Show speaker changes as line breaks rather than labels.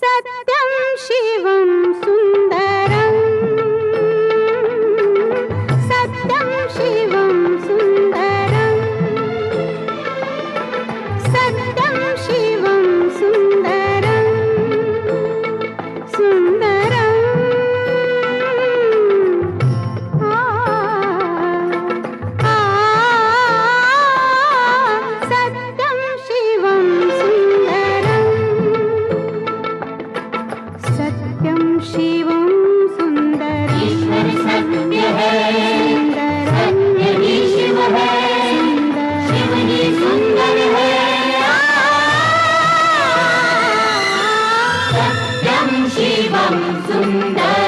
सत्यं शिवं सुन्दरं सत्यं शिवं सुन्दरं सत्यं शिवं सुन्दरं सुन्दरं सत्यं शिवं सुन्दरं सत्यं शिवं सुन्दरं
ईश्वर सत्य है, सत्य ही शिव है, शिव ही सुंदर है। सत्यं शिवं सुन्दरम्।